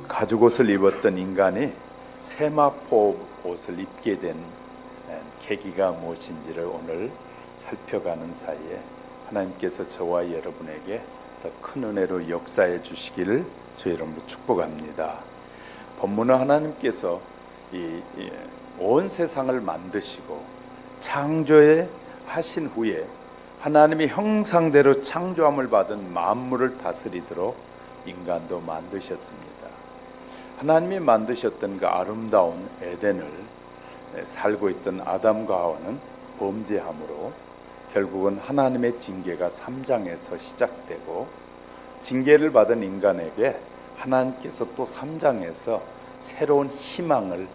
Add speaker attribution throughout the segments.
Speaker 1: 가죽 옷을 입었던 인간이 세마포 옷을 입게 된 계기가 무엇인지를 오늘 살펴가는 사이에 하나님께서 저와 여러분에게 더 큰 은혜로 역사해 주시기를 주의 이름으로 축복합니다. 본문은 하나님께서 온 세상을 만드시고 창조해 하신 후에 하나님의 형상대로 창조함을 받은 만물을 다스리도록 인간도 만드셨습니다. 하나님이 만드셨던 그 아름다운 에덴을 살고 있던 아담과 하와는 범죄함으로 결국은 하나님의 징계가 3장에서 시작되고, 징계를 받은 인간에게 하나님께서 또 3장에서 새로운 희망을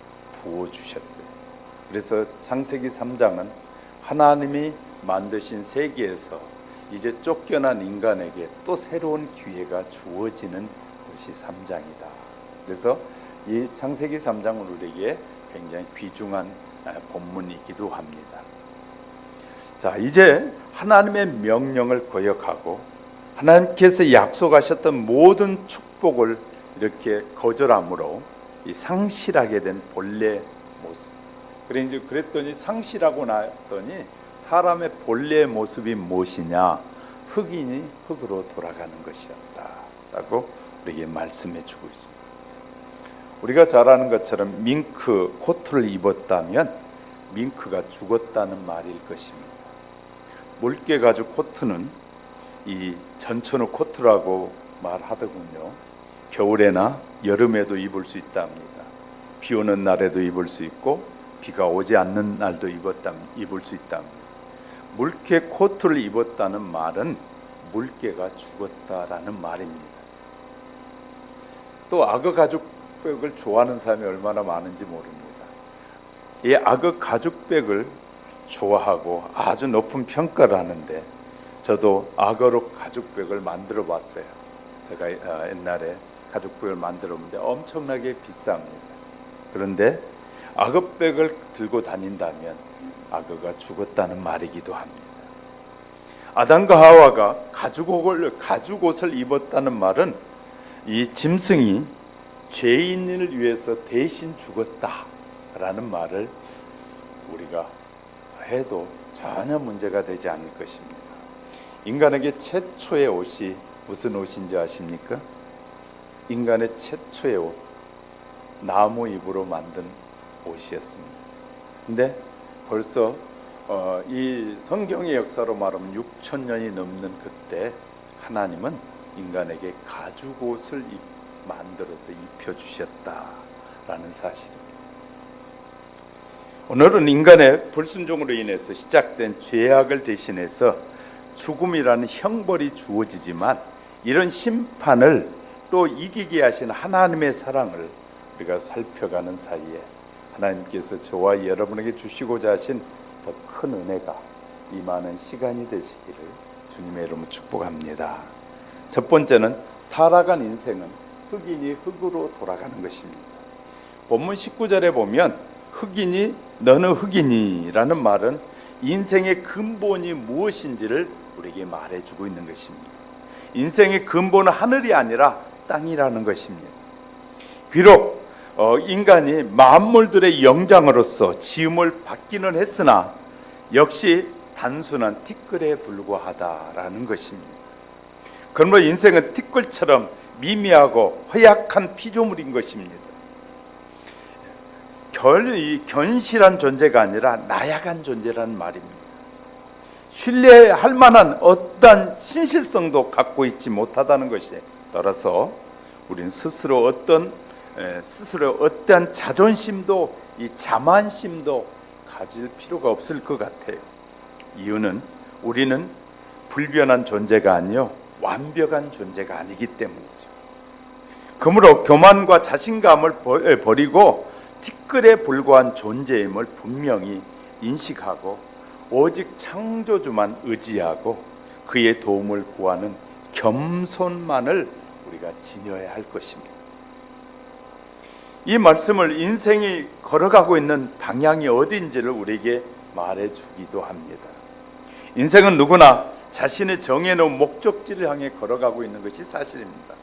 Speaker 1: 부어주셨어요. 그래서 창세기 3장은 하나님이 만드신 세계에서 이제 쫓겨난 인간에게 또 새로운 기회가 주어지는 것이 3장이다. 그래서 이 창세기 3장은 우리에게 굉장히 귀중한 본문이기도 합니다. 자, 이제 하나님의 명령을 거역하고 하나님께서 약속하셨던 모든 축복을 이렇게 거절함으로 이 상실하게 된 본래 모습. 그랬더니 상실하고 나더니 사람의 본래의 모습이 무엇이냐? 흙이니 흙으로 돌아가는 것이었다라고 우리에게 말씀해 주고 있습니다. 우리가 잘 아는 것처럼 밍크 코트를 입었다면 밍크가 죽었다는 말일 것입니다. 물개 가죽 코트는 이 전천후 코트라고 말하더군요. 겨울에나 여름에도 입을 수 있답니다. 비 오는 날에도 입을 수 있고 비가 오지 않는 날도 입을 수 있답니다. 물개 코트를 입었다는 말은 물개가 죽었다라는 말입니다. 또 악어 가죽백을 좋아하는 사람이 얼마나 많은지 모릅니다. 이 악어 가죽백을 좋아하고 아주 높은 평가를 하는데, 저도 악어로 가죽백을 만들어 봤어요. 제가 옛날에 가죽백을 만들어 봤는데 엄청나게 비쌉니다. 그런데 악어백을 들고 다닌다면 악어가 죽었다는 말이기도 합니다. 아담과 하와가 가죽 옷을 입었다는 말은 이 짐승이 죄인을 위해서 대신 죽었다라는 말을 우리가 해도 전혀 문제가 되지 않을 것입니다. 인간에게 최초의 옷이 무슨 옷인지 아십니까? 인간의 최초의 옷, 나무 잎으로 만든 옷이었습니다. 근데 벌써 이 성경의 역사로 말하면 6,000년이 넘는 그때 하나님은 인간에게 가죽 옷을 만들어서 입혀주셨다라는 사실입니다. 오늘은 인간의 불순종으로 인해서 시작된 죄악을 대신해서 죽음이라는 형벌이 주어지지만, 이런 심판을 또 이기게 하신 하나님의 사랑을 우리가 살펴가는 사이에 하나님께서 저와 여러분에게 주시고자 하신 더 큰 은혜가 임하는 시간이 되시기를 주님의 이름으로 축복합니다. 첫 번째는 타락한 인생은 흙이니 흙으로 돌아가는 것입니다. 본문 19절에 보면 흙이니 너는 흙이니 라는 말은 인생의 근본이 무엇인지를 우리에게 말해주고 있는 것입니다. 인생의 근본은 하늘이 아니라 땅이라는 것입니다. 비록 인간이 만물들의 영장으로서 지음을 받기는 했으나 역시 단순한 티끌에 불과하다라는 것입니다. 그러므로 인생은 티끌처럼 미미하고 허약한 피조물인 것입니다. 견실한 존재가 아니라 나약한 존재라는 말입니다. 신뢰할 만한 어떠한 신실성도 갖고 있지 못하다는 것에 따라서 우리는 스스로 어떠한 자존심도 이 자만심도 가질 필요가 없을 것 같아요. 이유는 우리는 불변한 존재가 아니요 완벽한 존재가 아니기 때문이죠. 그러므로 교만과 자신감을 버리고 티끌에 불과한 존재임을 분명히 인식하고 오직 창조주만 의지하고 그의 도움을 구하는 겸손만을 우리가 지녀야 할 것입니다. 이 말씀을 인생이 걸어가고 있는 방향이 어디인지를 우리에게 말해주기도 합니다. 인생은 누구나 자신의 정해놓은 목적지를 향해 걸어가고 있는 것이 사실입니다.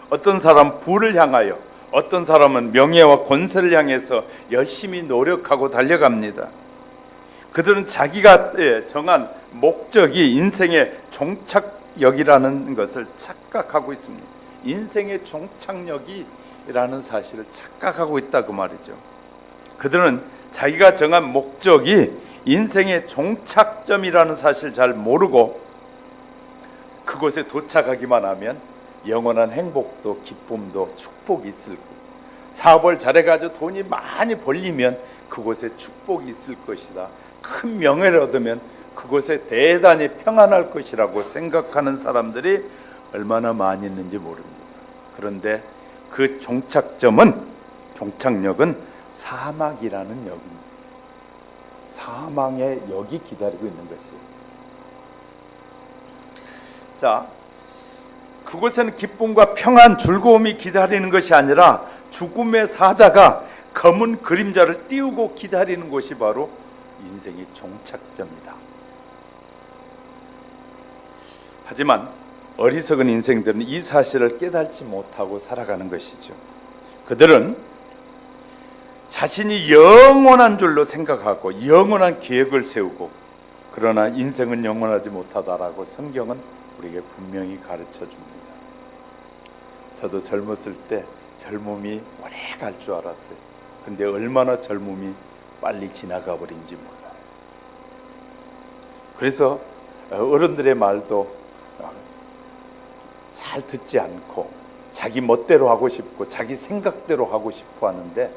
Speaker 1: 어떤 사람은 부를 향하여, 어떤 사람은 명예와 권세를 향해서 열심히 노력하고 달려갑니다. 그들은 자기가 정한 목적이 인생의 종착역이라는 것을 착각하고 있습니다. 인생의 종착역이라는 사실을 착각하고 있다고 말이죠. 그들은 자기가 정한 목적이 인생의 종착점이라는 사실을 잘 모르고 그곳에 도착하기만 하면 영원한 행복도 기쁨도 축복이 있을 거고, 사업을 잘해가지고 돈이 많이 벌리면 그곳에 축복이 있을 것이다, 큰 명예를 얻으면 그곳에 대단히 평안할 것이라고 생각하는 사람들이 얼마나 많이 있는지 모릅니다. 그런데 그 종착역은 사막이라는 역입니다. 사망의 역이 기다리고 있는 것이에요. 자, 그곳에는 기쁨과 평안, 즐거움이 기다리는 것이 아니라 죽음의 사자가 검은 그림자를 띄우고 기다리는 곳이 바로 인생의 종착점이다. 하지만 어리석은 인생들은 이 사실을 깨닫지 못하고 살아가는 것이죠. 그들은 자신이 영원한 줄로 생각하고 영원한 계획을 세우고, 그러나 인생은 영원하지 못하다라고 성경은 우리에게 분명히 가르쳐 줍니다. 저도 젊었을 때 젊음이 오래 갈 줄 알았어요. 근데 얼마나 젊음이 빨리 지나가 버린지 몰라요. 그래서 어른들의 말도 잘 듣지 않고 자기 멋대로 하고 싶고 자기 생각대로 하고 싶어 하는데,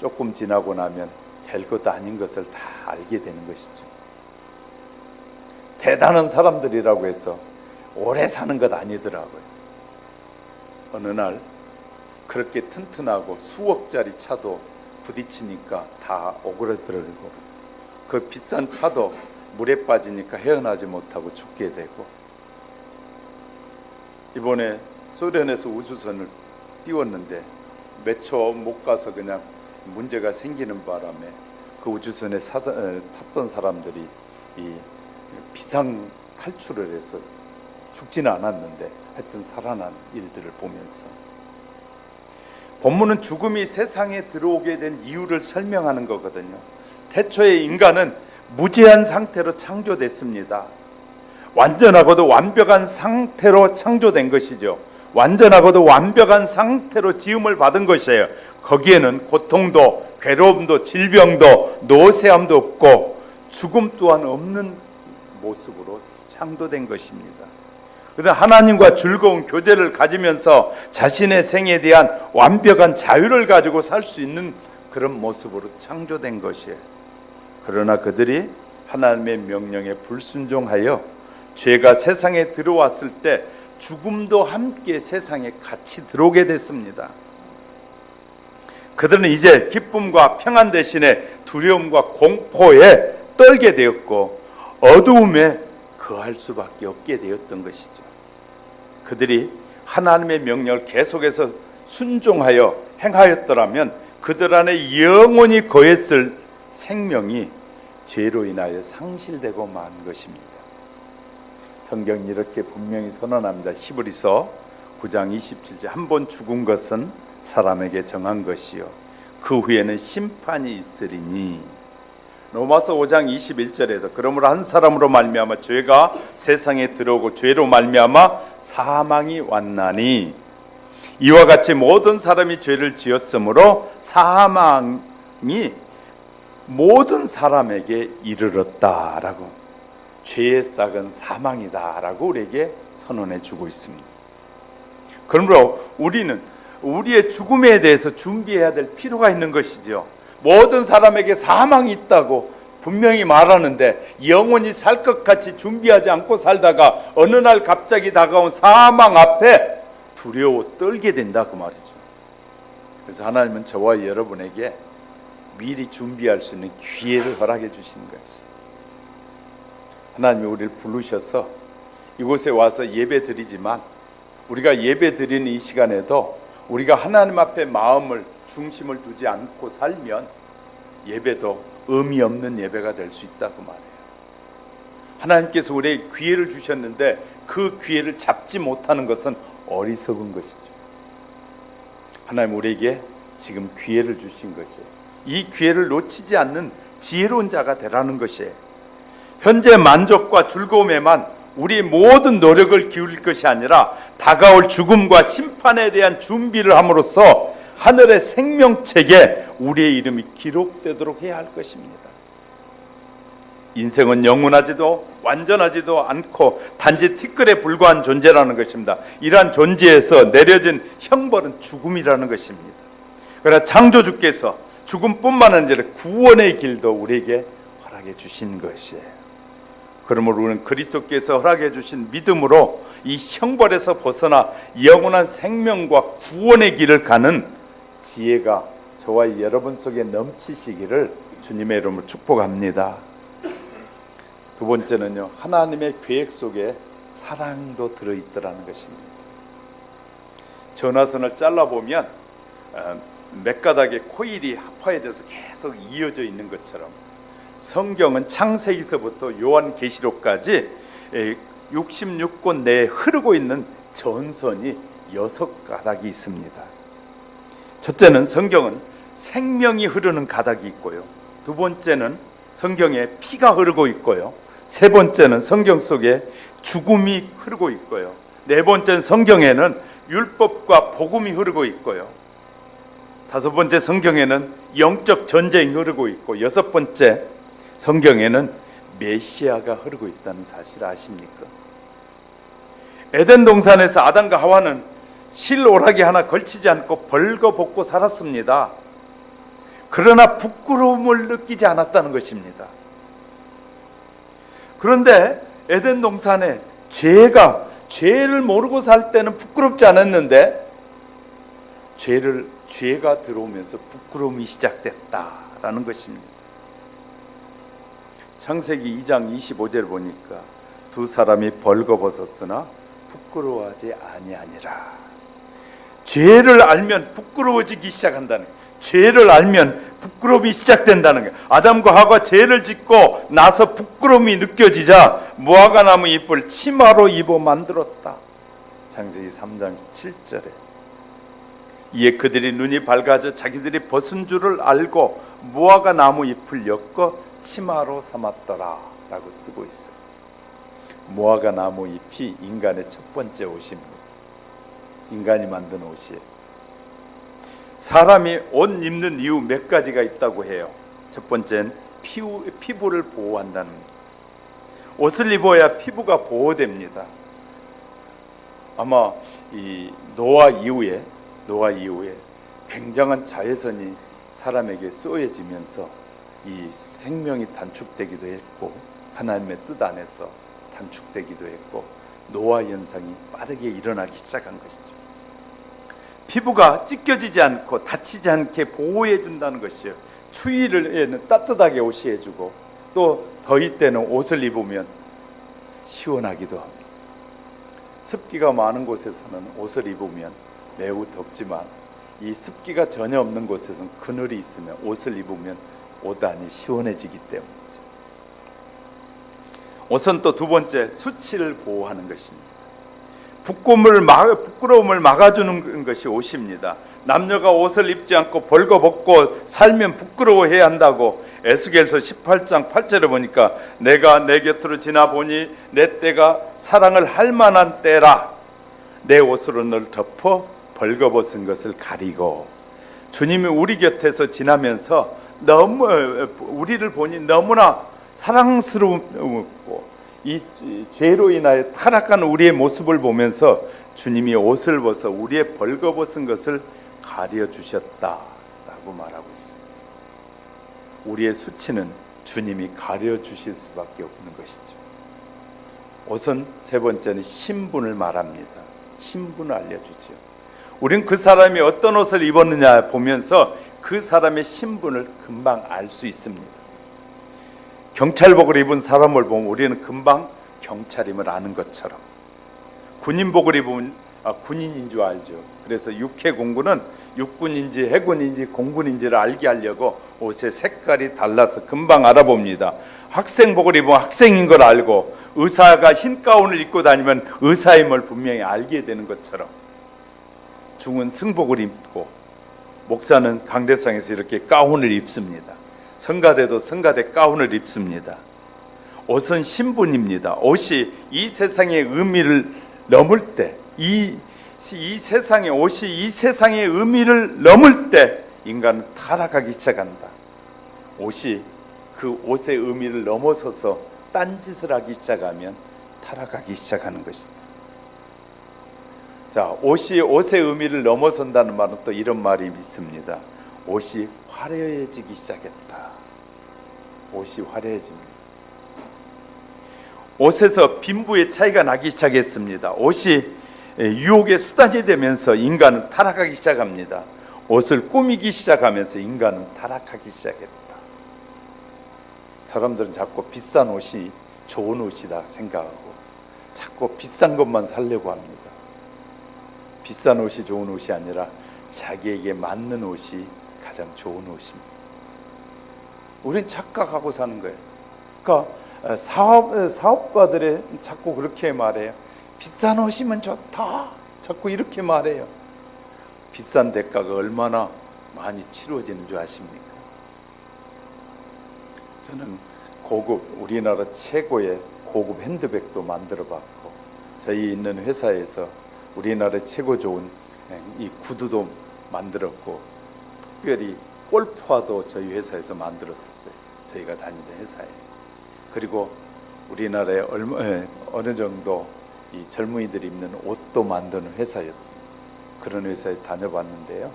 Speaker 1: 조금 지나고 나면 될 것도 아닌 것을 다 알게 되는 것이죠. 대단한 사람들이라고 해서 오래 사는 것 아니더라고요. 어느 날 그렇게 튼튼하고 수억짜리 차도 부딪히니까 다 오그라들고, 그 비싼 차도 물에 빠지니까 헤어나지 못하고 죽게 되고, 이번에 소련에서 우주선을 띄웠는데 몇 초 못 가서 그냥 문제가 생기는 바람에 그 우주선에 탔던 사람들이 이 비상 탈출을 해서 죽지는 않았는데 하여튼 살아난 일들을 보면서, 본문은 죽음이 세상에 들어오게 된 이유를 설명하는 거거든요. 태초에 인간은 무죄한 상태로 창조됐습니다. 완전하고도 완벽한 상태로 창조된 것이죠. 완전하고도 완벽한 상태로 지음을 받은 것이에요. 거기에는 고통도 괴로움도 질병도 노쇠함도 없고 죽음 또한 없는 모습으로 창조된 것입니다. 그래서 하나님과 즐거운 교제를 가지면서 자신의 생에 대한 완벽한 자유를 가지고 살 수 있는 그런 모습으로 창조된 것이에요. 그러나 그들이 하나님의 명령에 불순종하여 죄가 세상에 들어왔을 때 죽음도 함께 세상에 같이 들어오게 됐습니다. 그들은 이제 기쁨과 평안 대신에 두려움과 공포에 떨게 되었고 어두움에 거할 수밖에 없게 되었던 것이죠. 그들이 하나님의 명령을 계속해서 순종하여 행하였더라면 그들 안에 영원히 거했을 생명이 죄로 인하여 상실되고 만 것입니다. 성경이 이렇게 분명히 선언합니다. 히브리서 9장 27절, 한 번 죽은 것은 사람에게 정한 것이요 그 후에는 심판이 있으리니. 로마서 5장 21절에도 그러므로 한 사람으로 말미암아 죄가 세상에 들어오고 죄로 말미암아 사망이 왔나니 이와 같이 모든 사람이 죄를 지었으므로 사망이 모든 사람에게 이르렀다라고, 죄의 싹은 사망이다라고 우리에게 선언해 주고 있습니다. 그러므로 우리는 우리의 죽음에 대해서 준비해야 될 필요가 있는 것이죠. 모든 사람에게 사망이 있다고 분명히 말하는데 영원히 살 것 같이 준비하지 않고 살다가 어느 날 갑자기 다가온 사망 앞에 두려워 떨게 된다고 말이죠. 그래서 하나님은 저와 여러분에게 미리 준비할 수 있는 기회를 허락해 주시는 것이죠. 하나님이 우리를 부르셔서 이곳에 와서 예배 드리지만 우리가 예배 드리는 이 시간에도 우리가 하나님 앞에 마음을 중심을 두지 않고 살면 예배도 의미 없는 예배가 될 수 있다고 말해요. 하나님께서 우리에게 기회를 주셨는데 그 기회를 잡지 못하는 것은 어리석은 것이죠. 하나님 우리에게 지금 기회를 주신 것이에요. 이 기회를 놓치지 않는 지혜로운 자가 되라는 것이에요. 현재 만족과 즐거움에만 우리 모든 노력을 기울일 것이 아니라 다가올 죽음과 심판에 대한 준비를 함으로써 하늘의 생명책에 우리의 이름이 기록되도록 해야 할 것입니다. 인생은 영원하지도 완전하지도 않고 단지 티끌에 불과한 존재라는 것입니다. 이러한 존재에서 내려진 형벌은 죽음이라는 것입니다. 그러나 창조주께서 죽음뿐만 아니라 구원의 길도 우리에게 허락해 주신 것이에요. 그러므로 우리는 그리스도께서 허락해 주신 믿음으로 이 형벌에서 벗어나 영원한 생명과 구원의 길을 가는 지혜가 저와 여러분 속에 넘치시기를 주님의 이름으로 축복합니다. 두 번째는요, 하나님의 계획 속에 사랑도 들어있더라는 것입니다. 전화선을 잘라보면 몇 가닥의 코일이 합화해져서 계속 이어져 있는 것처럼 성경은 창세기서부터 요한계시록까지 66권 내에 흐르고 있는 전선이 6가닥이 있습니다. 첫째는 성경은 생명이 흐르는 가닥이 있고요, 두 번째는 성경에 피가 흐르고 있고요, 세 번째는 성경 속에 죽음이 흐르고 있고요, 네 번째는 성경에는 율법과 복음이 흐르고 있고요, 다섯 번째 성경에는 영적 전쟁이 흐르고 있고, 여섯 번째 성경에는 메시아가 흐르고 있다는 사실 아십니까? 에덴 동산에서 아담과 하와는 실오라기 하나 걸치지 않고 벌거벗고 살았습니다. 그러나 부끄러움을 느끼지 않았다는 것입니다. 그런데 에덴 동산에 죄를 모르고 살 때는 부끄럽지 않았는데 죄가 들어오면서 부끄러움이 시작됐다라는 것입니다. 창세기 2장 25절 보니까 두 사람이 벌거벗었으나 부끄러워하지 아니하니라. 죄를 알면 부끄러워지기 시작한다는 거예요. 죄를 알면 부끄러움이 시작된다는 거예요. 아담과 하와가 죄를 짓고 나서 부끄러움이 느껴지자 무화과 나무 잎을 치마로 입어 만들었다. 창세기 3장 7절에. 이에 그들이 눈이 밝아져 자기들이 벗은 줄을 알고 무화과 나무 잎을 엮어 치마로 삼았더라 라고 쓰고 있어요. 무화과 나무 잎이 인간의 첫 번째 옷입니다. 인간이 만든 옷이에요. 사람이 옷 입는 이유 몇 가지가 있다고 해요. 첫 번째는 피부를 보호한다는 것. 옷을 입어야 피부가 보호됩니다. 아마 이 노아 이후에 굉장한 자외선이 사람에게 쏘여지면서 이 생명이 단축되기도 했고, 하나님의 뜻 안에서 단축되기도 했고, 노화 현상이 빠르게 일어나기 시작한 것이죠. 피부가 찢겨지지 않고 다치지 않게 보호해 준다는 것이에요. 추위를 따뜻하게 옷이 해주고, 또 더위 때는 옷을 입으면 시원하기도 합니다. 습기가 많은 곳에서는 옷을 입으면 매우 덥지만, 이 습기가 전혀 없는 곳에서는 그늘이 있으면 옷을 입으면 옷 안이 시원해지기 때문이죠. 옷은 또 두 번째, 수치를 보호하는 것입니다. 부끄러움을 막아주는 것이 옷입니다. 남녀가 옷을 입지 않고 벌거벗고 살면 부끄러워해야 한다고 에스겔서 18장 8절에 보니까 내가 내 곁으로 지나보니 내 때가 사랑을 할 만한 때라. 내 옷으로 널 덮어 벌거벗은 것을 가리고. 주님이 우리 곁에서 지나면서 우리를 보니 너무나 사랑스럽고 이 죄로 인하여 타락한 우리의 모습을 보면서 주님이 옷을 벗어 우리의 벌거벗은 것을 가려주셨다라고 말하고 있습니다. 우리의 수치는 주님이 가려주실 수밖에 없는 것이죠. 옷은 세 번째는 신분을 말합니다. 신분을 알려주죠. 우린 그 사람이 어떤 옷을 입었느냐 보면서 그 사람의 신분을 금방 알 수 있습니다. 경찰복을 입은 사람을 보면 우리는 금방 경찰임을 아는 것처럼, 군인복을 입은 군인인 줄 알죠. 그래서 육해공군은 육군인지 해군인지 공군인지를 알게 하려고 옷의 색깔이 달라서 금방 알아봅니다. 학생복을 입으면 학생인 걸 알고, 의사가 흰 가운을 입고 다니면 의사임을 분명히 알게 되는 것처럼, 중은 승복을 입고 목사는 강대상에서 이렇게 가운을 입습니다. 성가대도 성가대 가운을 입습니다. 옷은 신분입니다. 옷이 이 세상의 의미를 넘을 때, 이 세상의 옷이 이 세상의 의미를 넘을 때 인간은 타락하기 시작한다. 옷이 그 옷의 의미를 넘어서서 딴짓을 하기 시작하면 타락하기 시작하는 것이다. 자, 옷이 옷의 의미를 넘어선다는 말은 또 이런 말이 있습니다. 옷이 화려해지기 시작했다. 옷이 화려해집니다. 옷에서 빈부의 차이가 나기 시작했습니다. 옷이 유혹의 수단이 되면서 인간은 타락하기 시작합니다. 옷을 꾸미기 시작하면서 인간은 타락하기 시작했다. 사람들은 자꾸 비싼 옷이 좋은 옷이다 생각하고 자꾸 비싼 것만 사려고 합니다. 비싼 옷이 좋은 옷이 아니라 자기에게 맞는 옷이 가장 좋은 옷입니다. 우린 착각하고 사는 거예요. 그러니까 사업가들이 자꾸 그렇게 말해요. 비싼 옷이면 좋다. 자꾸 이렇게 말해요. 비싼 대가가 얼마나 많이 치러지는 줄 아십니까? 저는 우리나라 최고의 고급 핸드백도 만들어 봤고, 저희 있는 회사에서 우리나라 최고 좋은 이 구두도 만들었고, 특별히 골프화도 저희 회사에서 만들었었어요. 저희가 다니던 회사에. 그리고 우리나라에 어느 정도 이 젊은이들이 입는 옷도 만드는 회사였습니다. 그런 회사에 다녀봤는데요,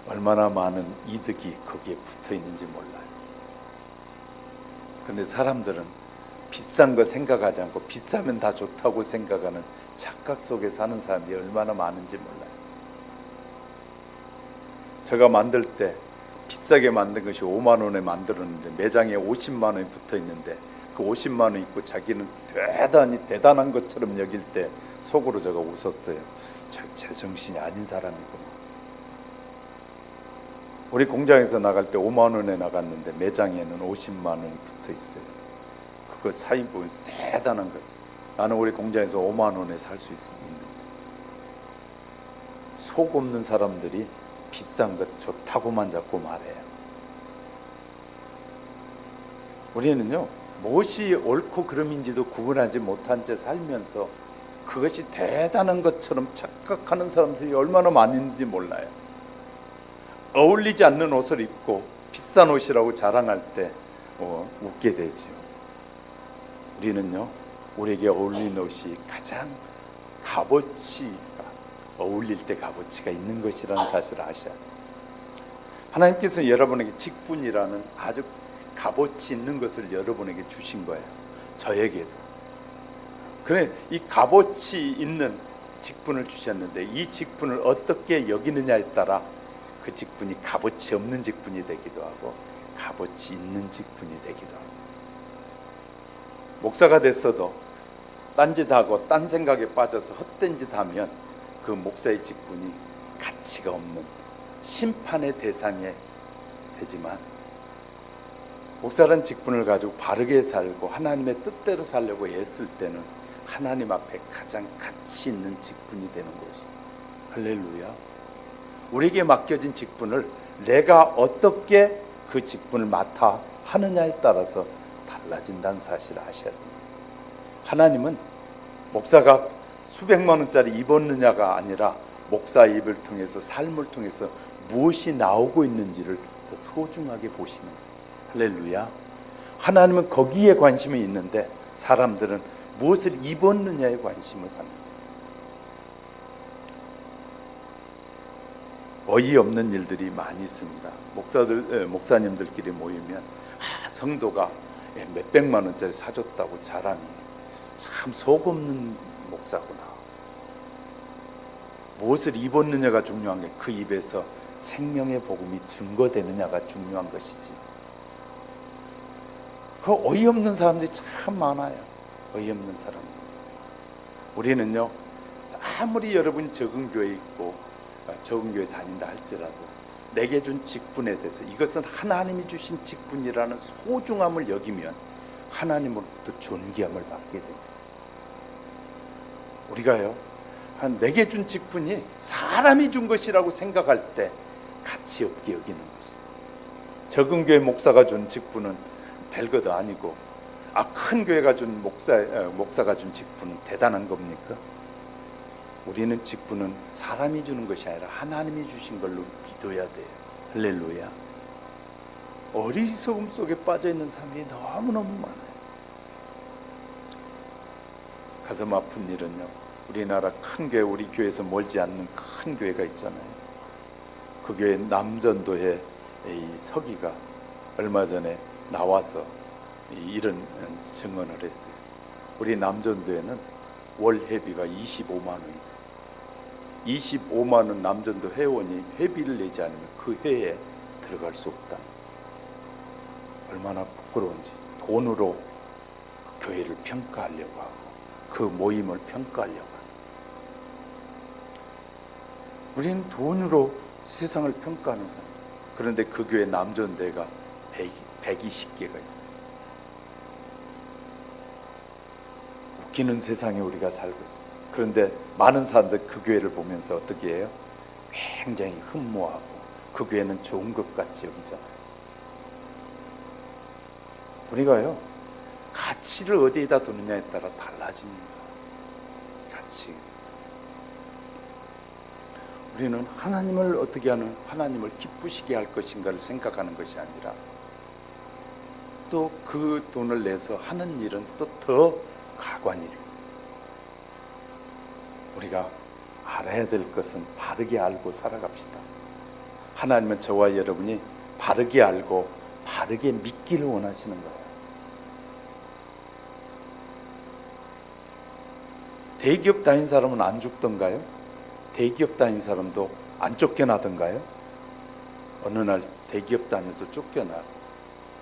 Speaker 1: 얼마나 많은 이득이 거기에 붙어 있는지 몰라요. 근데 사람들은 비싼 거 생각하지 않고 비싸면 다 좋다고 생각하는 착각 속에 사는 사람이 얼마나 많은지 몰라요. 제가 만들 때 비싸게 만든 것이 5만 원에 만들었는데 매장에 50만 원이 붙어 있는데, 그 50만 원 입고 자기는 대단히 대단한 것처럼 여길 때 속으로 제가 웃었어요. 제 정신이 아닌 사람이구나. 우리 공장에서 나갈 때 5만 원에 나갔는데 매장에는 50만 원이 붙어 있어요. 그거 사인 보면서 대단한 거지. 나는 우리 공장에서 5만 원에 살 수 있는데. 속 없는 사람들이 비싼 것 좋다고만 자꾸 말해요. 우리는요, 무엇이 옳고 그름인지도 구분하지 못한 채 살면서 그것이 대단한 것처럼 착각하는 사람들이 얼마나 많은지 몰라요. 어울리지 않는 옷을 입고 비싼 옷이라고 자랑할 때 웃게 되죠. 우리는요, 우리에게 어울리는 옷이 가장 값어치가, 어울릴 때 값어치가 있는 것이라는 사실을 아셔야 돼요. 하나님께서 여러분에게 직분이라는 아주 값어치 있는 것을 여러분에게 주신 거예요. 저에게도. 그래, 이 값어치 있는 직분을 주셨는데, 이 직분을 어떻게 여기느냐에 따라 그 직분이 값어치 없는 직분이 되기도 하고 값어치 있는 직분이 되기도 하고, 목사가 됐어도 딴짓하고 딴 생각에 빠져서 헛된 짓 하면 그 목사의 직분이 가치가 없는 심판의 대상이 되지만, 목사라는 직분을 가지고 바르게 살고 하나님의 뜻대로 살려고 애쓸 때는 하나님 앞에 가장 가치 있는 직분이 되는 거죠. 할렐루야. 우리에게 맡겨진 직분을 내가 어떻게 그 직분을 맡아 하느냐에 따라서 달라진다는 사실을 아셔야 됩니다. 하나님은 목사가 수백만 원짜리 입었느냐가 아니라 목사의 입을 통해서, 삶을 통해서 무엇이 나오고 있는지를 더 소중하게 보시는 거예요. 할렐루야. 하나님은 거기에 관심이 있는데 사람들은 무엇을 입었느냐에 관심을 갖는, 어이없는 일들이 많이 있습니다. 목사님들끼리 모이면 성도가 몇백만 원짜리 사줬다고 자랑해. 참 속없는 목사구나. 무엇을 입었느냐가 중요한 게 그 입에서 생명의 복음이 증거되느냐가 중요한 것이지. 그 어이없는 사람들이 참 많아요. 어이없는 사람들. 우리는요, 아무리 여러분이 적은 교회에 있고 적은 교회 다닌다 할지라도 내게 준 직분에 대해서 이것은 하나님이 주신 직분이라는 소중함을 여기면 하나님으로부터 존귀함을 받게 됩니다. 우리가요, 내게 준 직분이 사람이 준 것이라고 생각할 때 가치 없게 여기는 것이죠. 적은 교회 목사가 준 직분은 별것도 아니고 큰 교회가 준 목사가 준 직분은 대단한 겁니까? 우리는 직분은 사람이 주는 것이 아니라 하나님이 주신 걸로 믿어야 돼요. 할렐루야. 어리석음 속에 빠져있는 사람이 너무너무 많아요. 가슴 아픈 일은요, 우리나라 큰 교회, 우리 교회에서 멀지 않는 큰 교회가 있잖아요. 그 교회 남전도의 이 서기가 얼마 전에 나와서 이런 증언을 했어요. 우리 남전도에는 월 회비가 25만 원이다. 25만 원 남전도 회원이 회비를 내지 않으면 그 회에 들어갈 수 없다. 얼마나 부끄러운지. 돈으로 그 교회를 평가하려고 하고 그 모임을 평가하려고 하고. 우리는 돈으로 세상을 평가하는 사람. 그런데 그 교회 남전대가 120개가 있다. 웃기는 세상에 우리가 살고 있어요. 그런데 많은 사람들 그 교회를 보면서 어떻게 해요? 굉장히 흠모하고 그 교회는 좋은 것 같이 여기잖아요. 우리가요, 가치를 어디에다 두느냐에 따라 달라집니다. 가치. 우리는 하나님을 어떻게 하는, 하나님을 기쁘시게 할 것인가를 생각하는 것이 아니라 또 그 돈을 내서 하는 일은 또 더 가관이 됩니다. 우리가 알아야 될 것은 바르게 알고 살아갑시다. 하나님은 저와 여러분이 바르게 알고 바르게 믿기를 원하시는 거예요. 대기업 다닌 사람은 안 죽던가요? 대기업 다닌 사람도 안 쫓겨나던가요? 어느 날 대기업 다녀도 쫓겨나요.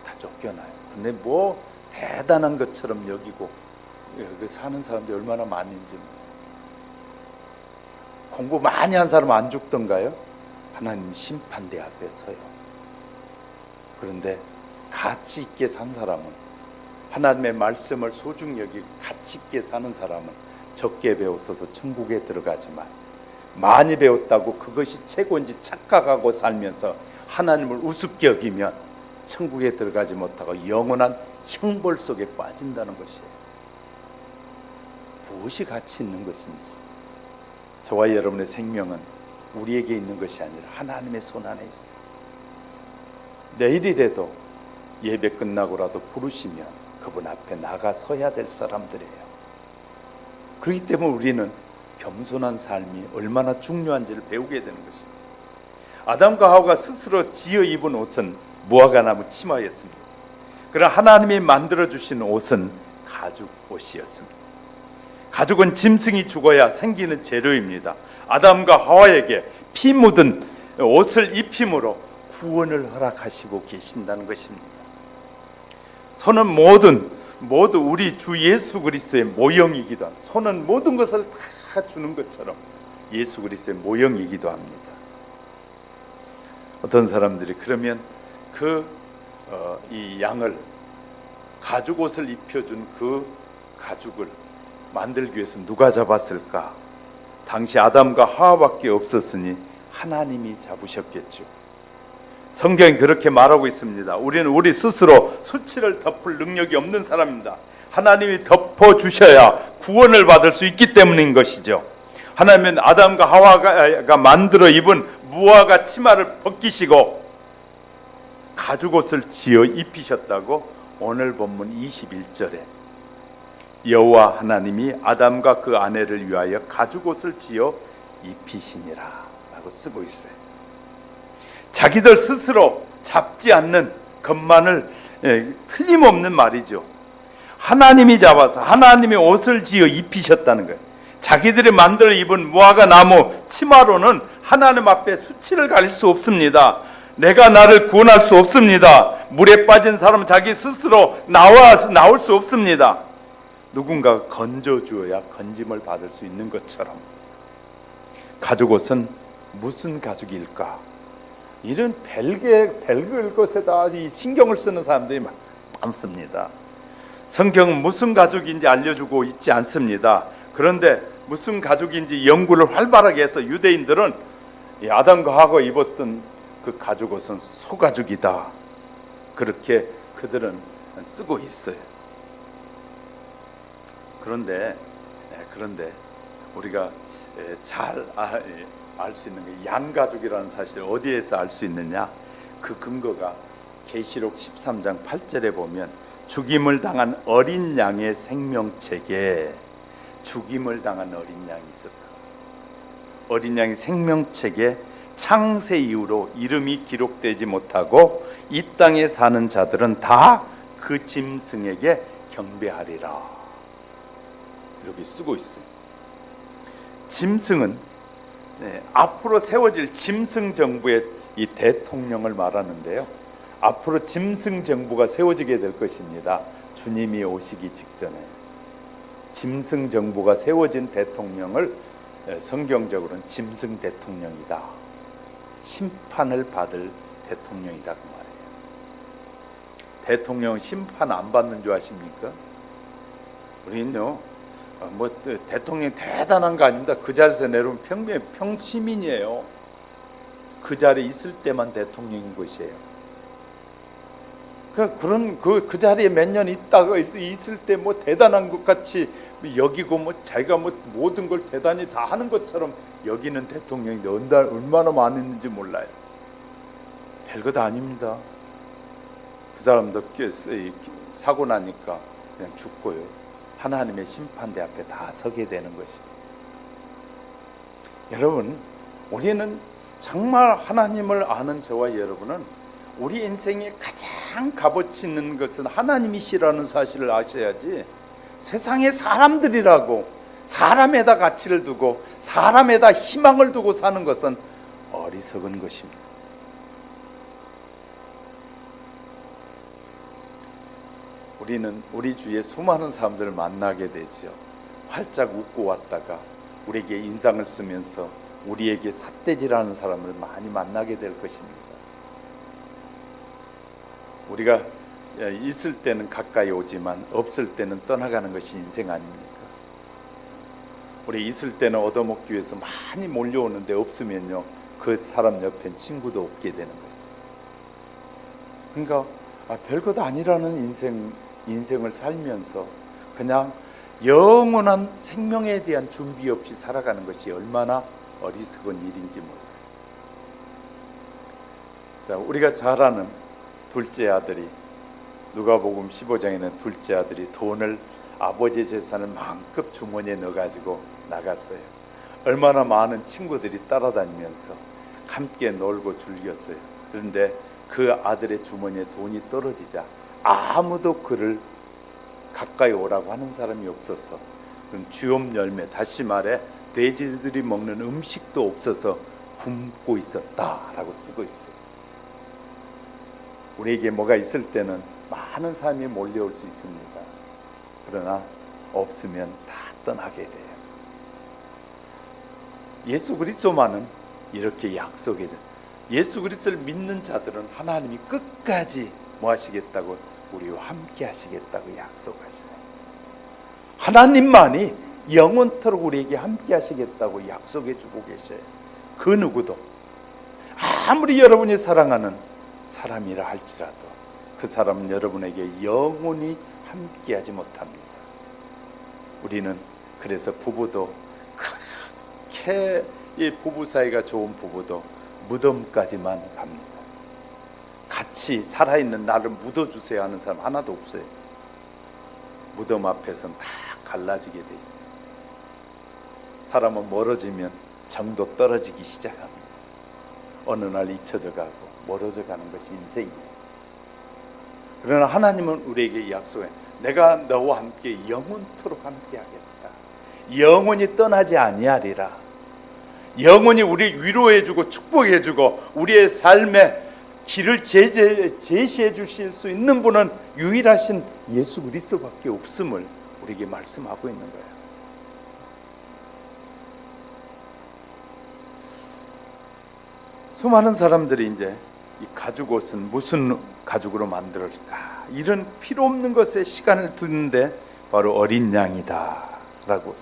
Speaker 1: 다 쫓겨나요. 근데 뭐 대단한 것처럼 여기고 여기 사는 사람들이 얼마나 많은지. 공부 많이 한 사람은 안 죽던가요? 하나님 심판대 앞에 서요. 그런데 가치 있게 산 사람은, 하나님의 말씀을 소중히 여기고 가치 있게 사는 사람은 적게 배웠어도 천국에 들어가지만 많이 배웠다고 그것이 최고인지 착각하고 살면서 하나님을 우습게 여기면 천국에 들어가지 못하고 영원한 형벌 속에 빠진다는 것이에요. 무엇이 가치 있는 것인지. 저와 여러분의 생명은 우리에게 있는 것이 아니라 하나님의 손 안에 있어요. 내일이라도 예배 끝나고라도 부르시면 그분 앞에 나가 서야 될 사람들이에요. 그렇기 때문에 우리는 겸손한 삶이 얼마나 중요한지를 배우게 되는 것입니다. 아담과 하와가 스스로 지어 입은 옷은 무화과나무 치마였습니다. 그러나 하나님이 만들어주신 옷은 가죽 옷이었습니다. 가죽은 짐승이 죽어야 생기는 재료입니다. 아담과 하와에게 피 묻은 옷을 입힘으로 구원을 허락하시고 계신다는 것입니다. 손은 모두 우리 주 예수 그리스도의 모형이기도 합니다. 손은 모든 것을 다 주는 것처럼 예수 그리스도의 모형이기도 합니다. 어떤 사람들이 그러면 이 양을, 가죽 옷을 입혀준 그 가죽을 만들기 위해서 누가 잡았을까? 당시 아담과 하와밖에 없었으니 하나님이 잡으셨겠죠. 성경이 그렇게 말하고 있습니다. 우리는 우리 스스로 수치를 덮을 능력이 없는 사람입니다. 하나님이 덮어주셔야 구원을 받을 수 있기 때문인 것이죠. 하나님은 아담과 하와가 만들어 입은 무화과 치마를 벗기시고 가죽옷을 지어 입히셨다고 오늘 본문 21절에 여호와 하나님이 아담과 그 아내를 위하여 가죽옷을 지어 입히시니라 라고 쓰고 있어요. 자기들 스스로 잡지 않는 것만을 틀림없는 말이죠. 하나님이 잡아서 하나님이 옷을 지어 입히셨다는 거예요. 자기들이 만들어 입은 무화과 나무 치마로는 하나님 앞에 수치를 가릴 수 없습니다. 내가 나를 구원할 수 없습니다. 물에 빠진 사람은 자기 스스로 나올 수 없습니다. 누군가가 건져주어야 건짐을 받을 수 있는 것처럼 가족 옷은 무슨 가죽일까? 이런 별걸 것에다 이 신경을 쓰는 사람들이 많습니다. 성경은 무슨 가죽인지 알려주고 있지 않습니다. 그런데 무슨 가죽인지 연구를 활발하게 해서 유대인들은 이 아담과 하와 입었던 그 가죽 옷은 소가죽이다, 그렇게 그들은 쓰고 있어요. 그런데 우리가 잘 알 수 있는 게 양가죽이라는 사실을 어디에서 알 수 있느냐? 그 근거가 계시록 13장 8절에 보면 죽임을 당한 어린 양의 생명책에 죽임을 당한 어린 양이 있었다. 어린 양의 생명책에 창세 이후로 이름이 기록되지 못하고 이 땅에 사는 자들은 다 그 짐승에게 경배하리라, 이렇게 쓰고 있어요. 짐승은 앞으로 세워질 짐승 정부의 이 대통령을 말하는데요, 앞으로 짐승 정부가 세워지게 될 것입니다. 주님이 오시기 직전에 짐승 정부가 세워진 대통령을 성경적으로는 짐승 대통령이다, 심판을 받을 대통령이다, 그 말이에요. 대통령 심판 안 받는 줄 아십니까? 우리는요, 뭐 대통령 대단한 거 아닙니다. 그 자리에서 내려오면 평시민이에요. 그 자리에 있을 때만 대통령인 것이에요. 그 자리에 몇 년 있다가 있을 때 뭐 대단한 것 같이 여기고 뭐 자기가 뭐 모든 걸 대단히 다 하는 것처럼 여기는 대통령인데 얼마나 많았는지 몰라요. 별거 다 아닙니다. 그 사람도 사고 나니까 그냥 죽고요. 하나님의 심판대 앞에 다 서게 되는 것이에요. 여러분, 우리는 정말 하나님을 아는 저와 여러분은 우리 인생에 가장 값어치 있는 것은 하나님이시라는 사실을 아셔야지, 세상의 사람들이라고 사람에다 가치를 두고 사람에다 희망을 두고 사는 것은 어리석은 것입니다. 우리는 우리 주위에 수많은 사람들을 만나게 되죠. 활짝 웃고 왔다가 우리에게 인상을 쓰면서 우리에게 삿대질하는 사람을 많이 만나게 될 것입니다. 우리가 있을 때는 가까이 오지만 없을 때는 떠나가는 것이 인생 아닙니까? 우리 있을 때는 얻어먹기 위해서 많이 몰려오는데 없으면요, 그 사람 옆엔 친구도 없게 되는 거죠. 그러니까 별것 아니라는 인생을 살면서 그냥 영원한 생명에 대한 준비 없이 살아가는 것이 얼마나 어리석은 일인지 몰라요. 자, 우리가 잘 아는 둘째 아들이, 누가복음 15장에는 둘째 아들이 돈을, 아버지 재산을 마음껏 주머니에 넣어가지고 나갔어요. 얼마나 많은 친구들이 따라다니면서 함께 놀고 즐겼어요. 그런데 그 아들의 주머니에 돈이 떨어지자 아무도 그를 가까이 오라고 하는 사람이 없어서, 그럼 주염 열매, 다시 말해 돼지들이 먹는 음식도 없어서 굶고 있었다라고 쓰고 있어요. 우리에게 뭐가 있을 때는 많은 사람이 몰려올 수 있습니다. 그러나 없으면 다 떠나게 돼요. 예수 그리스도만은 이렇게 약속해요. 예수 그리스도를 믿는 자들은 하나님이 끝까지 뭐 하시겠다고? 우리와 함께 하시겠다고 약속하시네요. 하나님만이 영원토록 우리에게 함께 하시겠다고 약속해 주고 계셔요. 그 누구도, 아무리 여러분이 사랑하는 사람이라 할지라도 그 사람은 여러분에게 영원히 함께 하지 못합니다. 우리는 그래서 부부도 그렇게 이 부부 사이가 좋은 부부도 무덤까지만 갑니다. 같이 살아있는 나를 묻어주세요 하는 사람 하나도 없어요. 무덤 앞에서는 다 갈라지게 돼 있어요. 사람은 멀어지면 정도 떨어지기 시작합니다. 어느 날 잊혀져 가고 멀어져 가는 것이 인생이에요. 그러나 하나님은 우리에게 약속해, 내가 너와 함께 영원토록 함께 하겠다. 영원히 떠나지 아니하리라. 영원히 우리 위로해주고 축복해주고 우리의 삶에 길을 제시해 주실 수 있는 분은 유일하신 예수 그리스도밖에 없음을 우리에게 말씀하고 있는 거예요. 수많은 사람들이 이제 이 가죽옷은 무슨 가죽으로 만들까? 이런 필요 없는 것에 시간을 두는데 바로 어린 양이다 라고.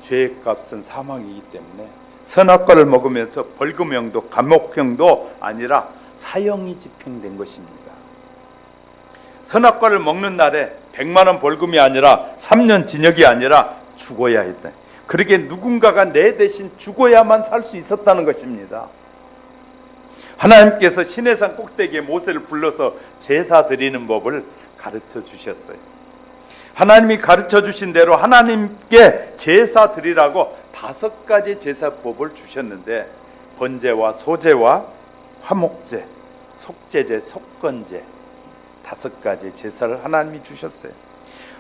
Speaker 1: 죄의 값은 사망이기 때문에 선악과를 먹으면서 벌금형도 감옥형도 아니라 사형이 집행된 것입니다. 선악과를 먹는 날에 100만 원 벌금이 아니라 3년 징역이 아니라 죽어야 했다. 그러게 누군가가 내 대신 죽어야만 살 수 있었다는 것입니다. 하나님께서 시내산 꼭대기에 모세를 불러서 제사 드리는 법을 가르쳐 주셨어요. 하나님이 가르쳐 주신 대로 하나님께 제사 드리라고 5가지 제사법을 주셨는데, 번제와 소제와 화목제, 속제제, 속건제 5가지 제사를 하나님이 주셨어요.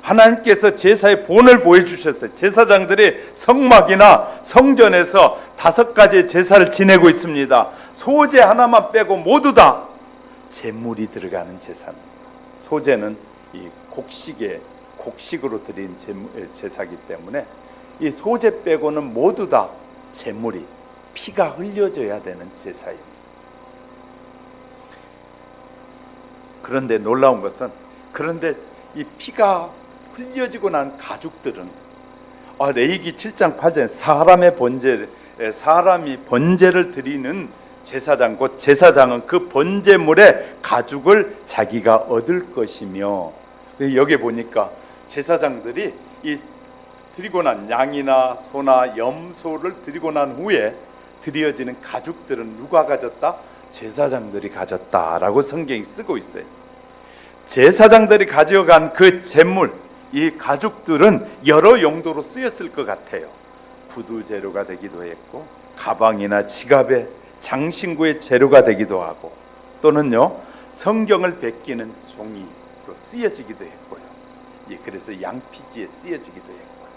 Speaker 1: 하나님께서 제사의 본을 보여주셨어요. 제사장들이 성막이나 성전에서 5가지의 제사를 지내고 있습니다. 소제 하나만 빼고 모두 다 제물이 들어가는 제사입니다. 소제는 이 곡식으로 드린 제사기 때문에 이 소제 빼고는 모두 다 제물이 피가 흘려져야 되는 제사입니다. 그런데 놀라운 것은, 그런데 이 피가 흘려지고 난 가죽들은 레위기 7장 8절에 사람이 번제를 드리는 제사장, 곧 제사장은 그 번제물의 가죽을 자기가 얻을 것이며, 여기 보니까 제사장들이 이 드리고 난 양이나 소나 염소를 드리고 난 후에 드려지는 가죽들은 누가 가졌다? 제사장들이 가졌다라고 성경이 쓰고 있어요. 제사장들이 가져간 그 제물, 이 가죽들은 여러 용도로 쓰였을 것 같아요. 구두 재료가 되기도 했고, 가방이나 지갑의 장신구의 재료가 되기도 하고, 또는요 성경을 베끼는 종이로 쓰여지기도 했고요. 그래서 양피지에 쓰여지기도 했고요.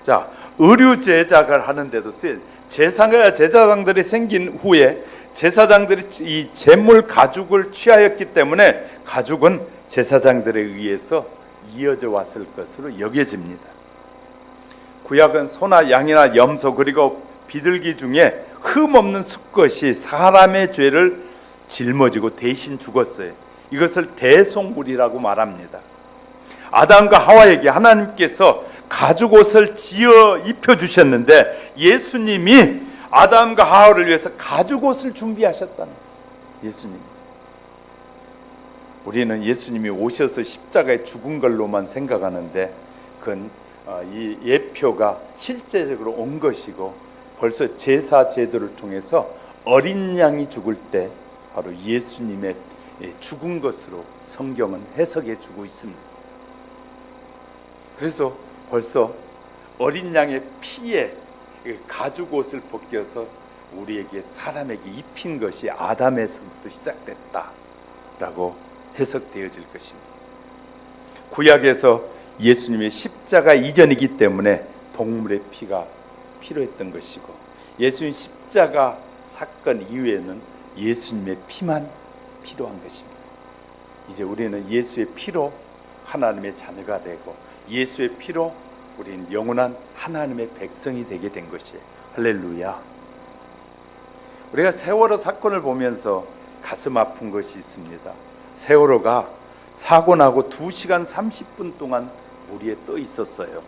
Speaker 1: 자, 의류 제작을 하는데도 제사장들이 생긴 후에 제사장들이 이 제물 가죽을 취하였기 때문에 가죽은 제사장들에 의해서 이어져 왔을 것으로 여겨집니다. 구약은 소나 양이나 염소 그리고 비둘기 중에 흠없는 수컷이 사람의 죄를 짊어지고 대신 죽었어요. 이것을 대속물이라고 말합니다. 아담과 하와에게 하나님께서 가죽옷을 지어 입혀주셨는데, 예수님이 아담과 하와를 위해서 가죽옷을 준비하셨다는 거예요. 예수님. 우리는 예수님이 오셔서 십자가에 죽은 걸로만 생각하는데, 그건 이 예표가 실제적으로 온 것이고, 벌써 제사 제도를 통해서 어린 양이 죽을 때 바로 예수님의 죽은 것으로 성경은 해석해 주고 있습니다. 그래서 벌써 어린 양의 피에 가죽옷을 벗겨서 우리에게, 사람에게 입힌 것이 아담에서부터 시작됐다라고 해석되어질 것입니다. 구약에서 예수님의 십자가 이전이기 때문에 동물의 피가 필요했던 것이고, 예수님 십자가 사건 이후에는 예수님의 피만 필요한 것입니다. 이제 우리는 예수의 피로 하나님의 자녀가 되고, 예수의 피로 우리는 영원한 하나님의 백성이 되게 된 것이에요. 할렐루야. 우리가 세월호 사건을 보면서 가슴 아픈 것이 있습니다. 세월호가 사고 나고 2시간 30분 동안 물에 떠 있었어요.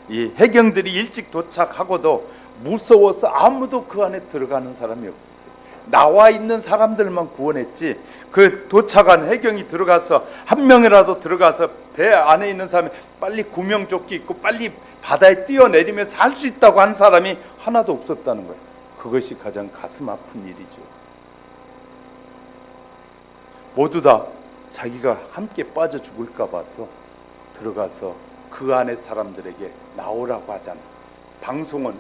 Speaker 1: 이 해경들이 일찍 도착하고도 무서워서 아무도 그 안에 들어가는 사람이 없었어요. 나와 있는 사람들만 구원했지, 그 도착한 해경이 들어가서 한 명이라도 들어가서 배 안에 있는 사람이 빨리 구명조끼 입고 빨리 바다에 뛰어내리면서 할 수 있다고 한 사람이 하나도 없었다는 거예요. 그것이 가장 가슴 아픈 일이죠. 모두 다 자기가 함께 빠져 죽을까 봐서 들어가서 그 안에 사람들에게 나오라고 하잖아. 방송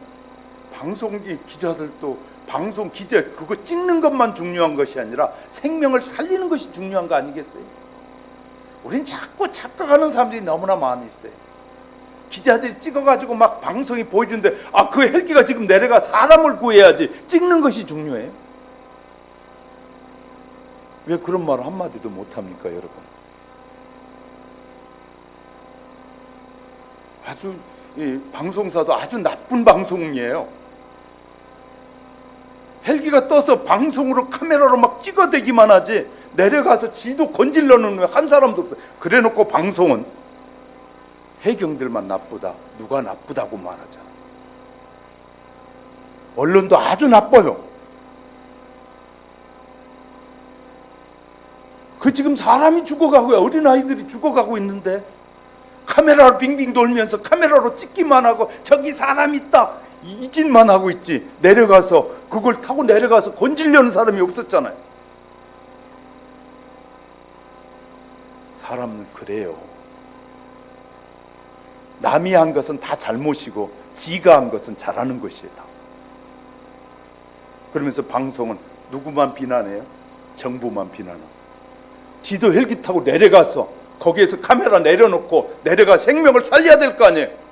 Speaker 1: 기자들도 방송 기자 그거 찍는 것만 중요한 것이 아니라 생명을 살리는 것이 중요한 거 아니겠어요? 우린 자꾸 착각하는 사람들이 너무나 많이 있어요. 기자들이 찍어가지고 막 방송이 보여주는데, 그 헬기가 지금 내려가 사람을 구해야지, 찍는 것이 중요해요. 왜 그런 말 한마디도 못합니까, 여러분? 아주 이 방송사도 아주 나쁜 방송이에요. 헬기가 떠서 방송으로 카메라로 막 찍어대기만 하지 내려가서 지도 건질러는 한 사람도 없어. 그래놓고 방송은 해경들만 나쁘다, 누가 나쁘다고 말하잖아. 언론도 아주 나빠요. 그 지금 사람이 죽어가고 어린아이들이 죽어가고 있는데 카메라로 빙빙 돌면서 카메라로 찍기만 하고 저기 사람 있다 이 짓만 하고 있지, 내려가서 그걸 타고 내려가서 건지려는 사람이 없었잖아요. 사람은 그래요. 남이 한 것은 다 잘못이고 지가 한 것은 잘하는 것이다. 그러면서 방송은 누구만 비난해요? 정부만 비난하고. 지도 헬기 타고 내려가서 거기에서 카메라 내려놓고 내려가 생명을 살려야 될 거 아니에요.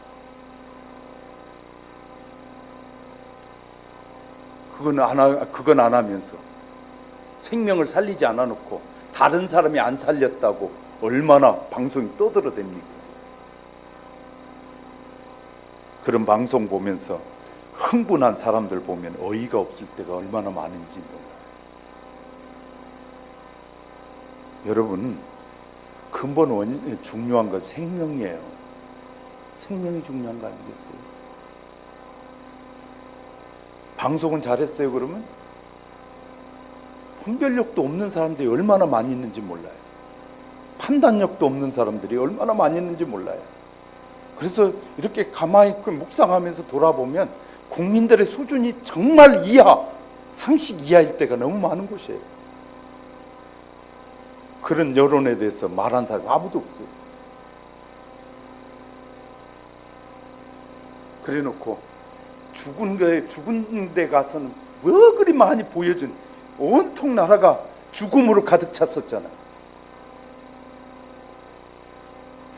Speaker 1: 그건 안 하면서 생명을 살리지 않아 놓고 다른 사람이 안 살렸다고 얼마나 방송이 떠들어댑니까? 그런 방송 보면서 흥분한 사람들 보면 어이가 없을 때가 얼마나 많은지 몰라요. 여러분, 근본 중요한 건 생명이에요. 생명이 중요한 거 아니겠어요? 방송은 잘했어요 그러면? 분별력도 없는 사람들이 얼마나 많이 있는지 몰라요. 판단력도 없는 사람들이 얼마나 많이 있는지 몰라요. 그래서 이렇게 가만히 묵상하면서 돌아보면 국민들의 수준이 정말 상식 이하일 때가 너무 많은 곳이에요. 그런 여론에 대해서 말한 사람이 아무도 없어요. 그래 놓고 죽은 데 가서는 뭐 그리 많이 보여준, 온통 나라가 죽음으로 가득 찼었잖아요.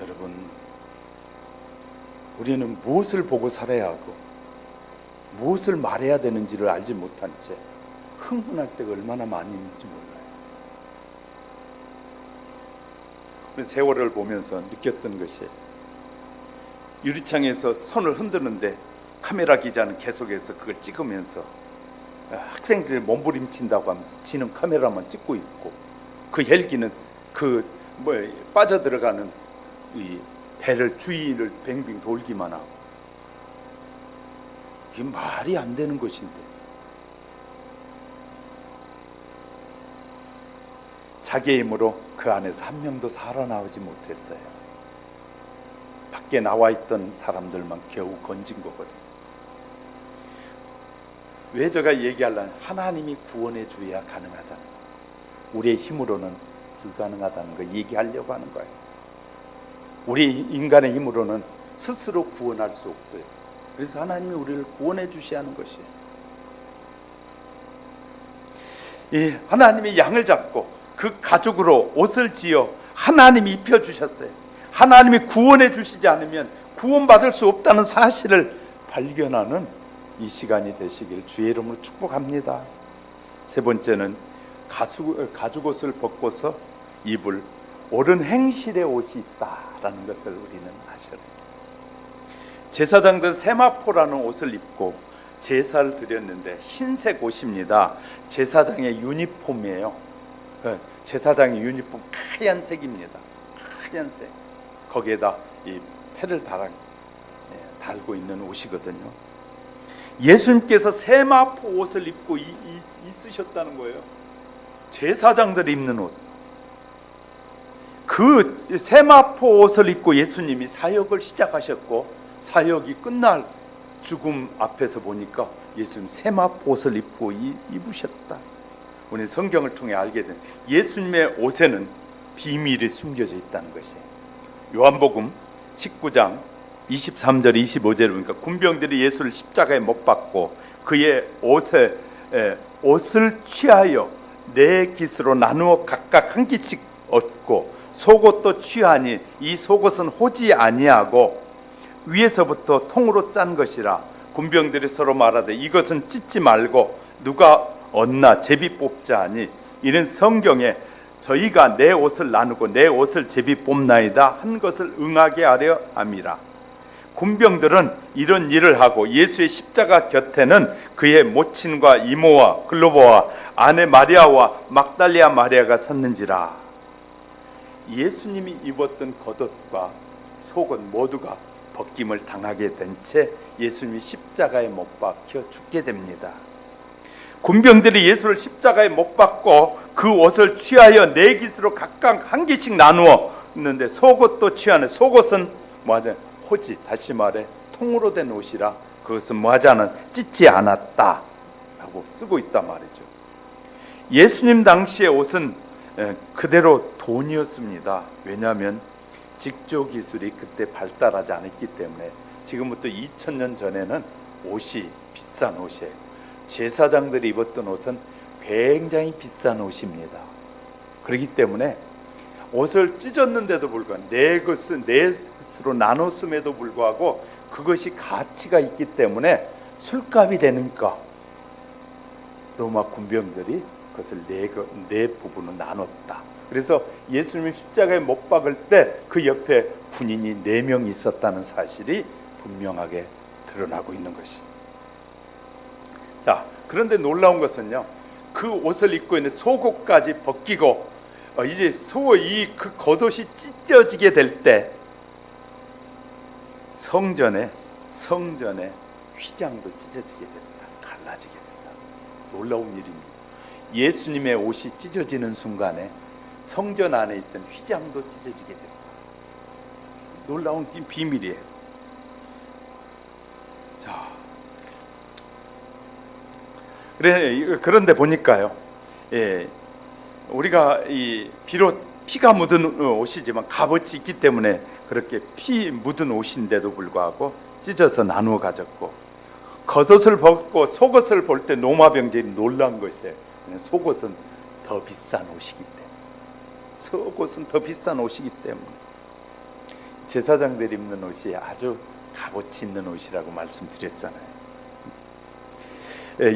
Speaker 1: 여러분, 우리는 무엇을 보고 살아야 하고 무엇을 말해야 되는지를 알지 못한 채 흥분할 때가 얼마나 많이 있는지 몰라요. 세월을 보면서 느꼈던 것이, 유리창에서 손을 흔드는데 카메라 기자는 계속해서 그걸 찍으면서 학생들이 몸부림친다고 하면서 지는 카메라만 찍고 있고, 그 헬기는 빠져들어가는 이 배를 주위를 뱅뱅 돌기만 하고, 이게 말이 안 되는 것인데, 자기의 힘으로 그 안에서 한 명도 살아나오지 못했어요. 밖에 나와 있던 사람들만 겨우 건진 거거든요. 왜 제가 얘기하려면 하나님이 구원해 줘야 가능하다는 거, 우리의 힘으로는 불가능하다는 거 얘기하려고 하는 거예요. 우리 인간의 힘으로는 스스로 구원할 수 없어요. 그래서 하나님이 우리를 구원해 주셔야 하는 것이에요. 이 하나님이 양을 잡고 그 가죽으로 옷을 지어 하나님이 입혀주셨어요. 하나님이 구원해 주시지 않으면 구원받을 수 없다는 사실을 발견하는 이 시간이 되시길 주의 이름으로 축복합니다. 세 번째는 가죽 옷을 벗고서 입을 옳은 행실의 옷이 있다라는 것을 우리는 아셔야 됩니다. 제사장들 세마포라는 옷을 입고 제사를 드렸는데 흰색 옷입니다. 제사장의 유니폼이에요. 제사장의 유니폼 하얀색입니다. 하얀색. 거기에다 이 패를 달고 있는 옷이거든요. 예수님께서 세마포 옷을 입고 있으셨다는 거예요. 제사장들이 입는 옷. 그 세마포 옷을 입고 예수님이 사역을 시작하셨고, 사역이 끝날 죽음 앞에서 보니까 예수님 세마포 옷을 입고 입으셨다. 우리 성경을 통해 알게 된 예수님의 옷에는 비밀이 숨겨져 있다는 것이에요. 요한복음 19장 23절 25절에 보니까 군병들이 예수를 십자가에 못 박고 그의 옷을 취하여 네 깃으로 나누어 각각 한 깃씩 얻고 속옷도 취하니 이 속옷은 호지 아니하고 위에서부터 통으로 짠 것이라. 군병들이 서로 말하되 이것은 찢지 말고 누가 얻나 제비 뽑자 하니 이는 성경에 저희가 내 옷을 나누고 내 옷을 제비 뽑나이다 한 것을 응하게 하려 함이라. 군병들은 이런 일을 하고 예수의 십자가 곁에는 그의 모친과 이모와 글로바와 아내 마리아와 막달리아 마리아가 섰는지라. 예수님이 입었던 겉옷과 속옷 모두가 벗김을 당하게 된 채 예수님이 십자가에 못 박혀 죽게 됩니다. 군병들이 예수를 십자가에 못 박고 그 옷을 취하여 네 깃으로 각각 한 개씩 나누었는데 속옷도 취하는, 속옷은 뭐하자, 호지, 다시 말해 통으로 된 옷이라 그것은 뭐하자는 찢지 않았다 라고 쓰고 있단 말이죠. 예수님 당시의 옷은 그대로 돈이었습니다. 왜냐하면 직조 기술이 그때 발달하지 않았기 때문에. 지금부터 2000년 전에는 옷이 비싼 옷이에요. 제사장들이 입었던 옷은 굉장히 비싼 옷입니다. 그렇기 때문에 옷을 찢었는데도 불구하고 네 것으로 나눴음에도 불구하고 그것이 가치가 있기 때문에 술값이 되니까 로마 군병들이 그것을 네 부분으로 나눴다. 그래서 예수님이 십자가에 못 박을 때 그 옆에 군인이 4명 있었다는 사실이 분명하게 드러나고 있는 것이. 자, 그런데 놀라운 것은요, 그 옷을 입고 있는 속옷까지 벗기고 이제 그 겉옷이 찢어지게 될 때 성전의 휘장도 찢어지게 된다. 갈라지게 된다. 놀라운 일입니다. 예수님의 옷이 찢어지는 순간에 성전 안에 있던 휘장도 찢어지게 된다. 놀라운 비밀이에요. 자, 그런데 보니까요, 우리가 비록 피가 묻은 옷이지만 값어치 있기 때문에 그렇게 피 묻은 옷인데도 불구하고 찢어서 나누어 가졌고, 겉옷을 벗고 속옷을 볼 때 로마 병제들이 놀란 것이에요. 속옷은 더 비싼 옷이기 때문에. 속옷은 더 비싼 옷이기 때문에. 제사장들이 입는 옷이 아주 값어치 있는 옷이라고 말씀드렸잖아요.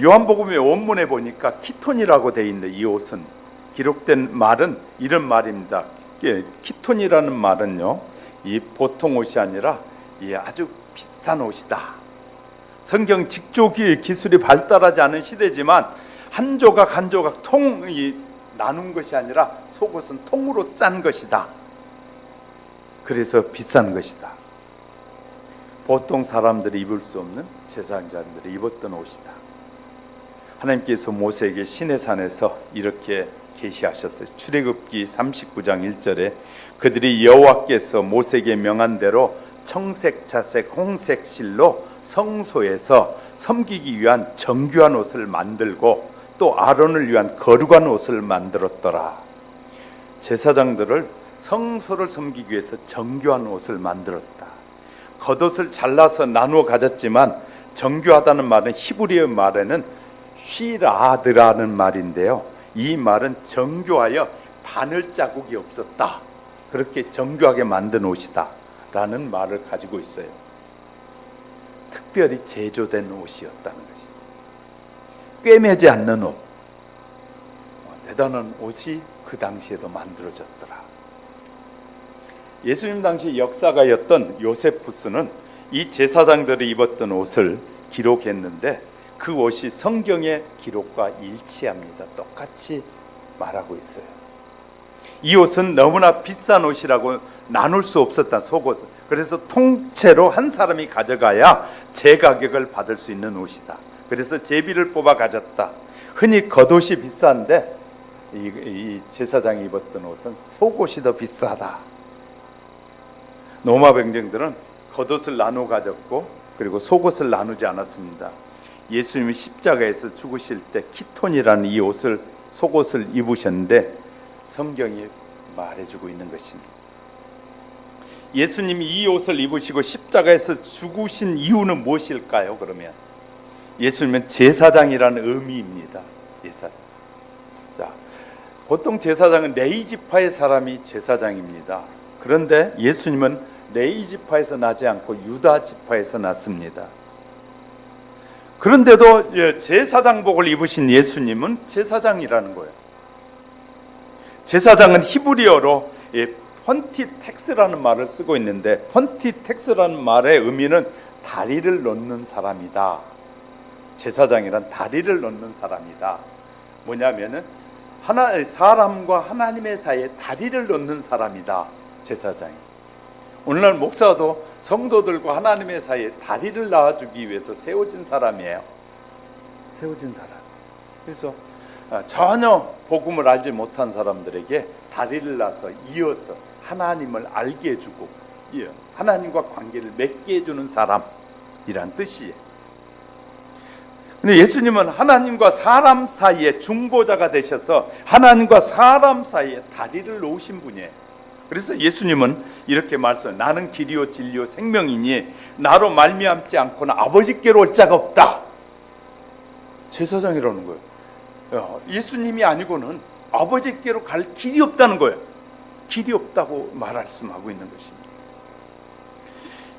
Speaker 1: 요한복음의 원문에 보니까 키톤이라고 되어 있는데, 이 옷은 기록된 말은 이런 말입니다. 키톤이라는 말은요, 이 보통 옷이 아니라 이 아주 비싼 옷이다. 성경 직조 기술이 발달하지 않은 시대지만 한 조각 한 조각 나눈 것이 아니라 속옷은 통으로 짠 것이다. 그래서 비싼 것이다. 보통 사람들이 입을 수 없는 제사장들이 입었던 옷이다. 하나님께서 모세에게 시내산에서 이렇게 계시하셨어요. 출애굽기 39장 1절에 그들이 여호와께서 모세에게 명한 대로 청색, 자색, 홍색 실로 성소에서 섬기기 위한 정교한 옷을 만들고 또 아론을 위한 거룩한 옷을 만들었더라. 제사장들을 성소를 섬기기 위해서 정교한 옷을 만들었다. 겉옷을 잘라서 나누어 가졌지만 정교하다는 말은 히브리어 말에는 쉬라드라는 말인데요, 이 말은 정교하여 바늘 자국이 없었다. 그렇게 정교하게 만든 옷이다 라는 말을 가지고 있어요. 특별히 제조된 옷이었다는 것이. 꿰매지 않는 옷, 대단한 옷이 그 당시에도 만들어졌더라. 예수님 당시 역사가였던 요세푸스는 이 제사장들이 입었던 옷을 기록했는데 그 옷이 성경의 기록과 일치합니다. 똑같이 말하고 있어요. 이 옷은 너무나 비싼 옷이라고 나눌 수 없었다, 속옷은. 그래서 통째로 한 사람이 가져가야 제 가격을 받을 수 있는 옷이다. 그래서 제비를 뽑아 가졌다. 흔히 겉옷이 비싼데 이 제사장이 입었던 옷은 속옷이 더 비싸다. 로마 병정들은 겉옷을 나누어 가졌고 그리고 속옷을 나누지 않았습니다. 예수님이 십자가에서 죽으실 때 키톤이라는 이 옷을, 속옷을 입으셨는데 성경이 말해주고 있는 것입니다. 예수님이 이 옷을 입으시고 십자가에서 죽으신 이유는 무엇일까요? 그러면 예수님은 제사장이라는 의미입니다. 제사장. 자, 보통 제사장은 레위 지파의 사람이 제사장입니다. 그런데 예수님은 레위 지파에서 나지 않고 유다 지파에서 났습니다. 그런데도 제사장복을 입으신 예수님은 제사장이라는 거예요. 제사장은 히브리어로 폰티텍스라는 말을 쓰고 있는데, 폰티텍스라는 말의 의미는 다리를 놓는 사람이다. 제사장이란 다리를 놓는 사람이다. 뭐냐면은 사람과 하나님의 사이에 다리를 놓는 사람이다, 제사장이. 오늘날 목사도 성도들과 하나님의 사이에 다리를 놔주기 위해서 세워진 사람이에요. 세워진 사람. 그래서 전혀 복음을 알지 못한 사람들에게 다리를 놔서 이어서 하나님을 알게 해주고 하나님과 관계를 맺게 해주는 사람이란 뜻이에요. 근데 예수님은 하나님과 사람 사이에 중보자가 되셔서 하나님과 사람 사이에 다리를 놓으신 분이에요. 그래서 예수님은 이렇게 말씀해요. 나는 길이요 진리요 생명이니 나로 말미암지 않고는 아버지께로 올 자가 없다. 제사장이라는 거예요. 예수님이 아니고는 아버지께로 갈 길이 없다는 거예요. 길이 없다고 말씀하고 있는 것입니다.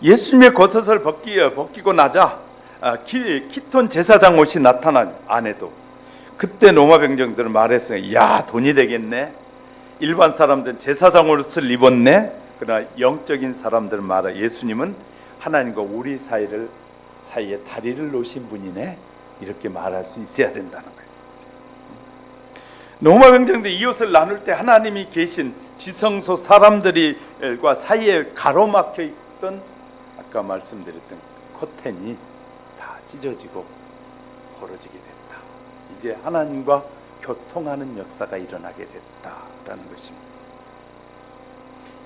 Speaker 1: 예수님의 겉옷을 벗기고 나자 키톤 제사장 옷이 나타난 아내도, 그때 로마 병정들은 말했어요. 야, 돈이 되겠네. 일반 사람들은 제사장 옷을 입었네. 그러나 영적인 사람들은 말해, 예수님은 하나님과 우리 사이에 다리를 놓으신 분이네. 이렇게 말할 수 있어야 된다는 거예요. 로마 병정들 이 옷을 나눌 때 하나님이 계신 지성소 사람들과 사이에 가로막혀 있던, 아까 말씀드렸던 커튼이 다 찢어지고 벌어지게 됐다. 이제 하나님과 교통하는 역사가 일어나게 됐다라는 것입니다.